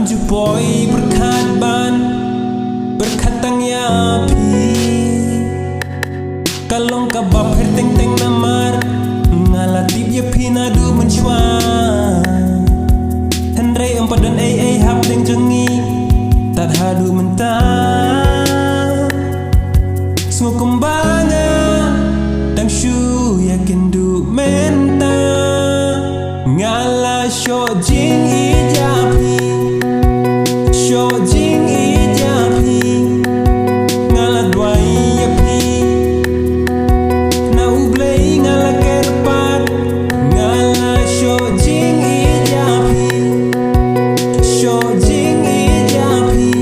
jupoi pyrkhat ban pyrkhat tang ya pi kalong kabab her teng teng namar ngalatip ya pina du menchwa henrei empadan ai hap teng jengi tat hadu mentah semua kembangnya tang shu yakin du menta ngala shoh jingieid japi shoh jingieid japi ngala dwai yapi na Khublei ngala kerpat ngala shoh jingieid japi shoh jingieid japi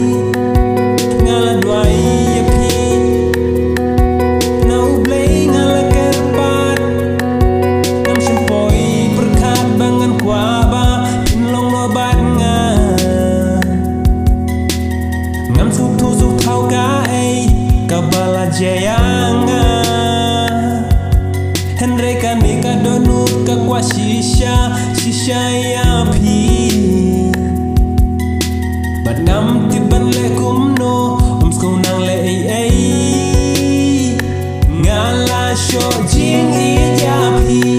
ngala dwai yapi na Khublei ngala kerpat ngam sempoi pyrkhat bangan kuaba pinlong nobat ngam sutu suk thau ka ai kabala jayanga henrei ka ni ka donut ka kwa shisha ya pi bat ngam tiban le kumno skong nang le ai ngala shoh jingieid japi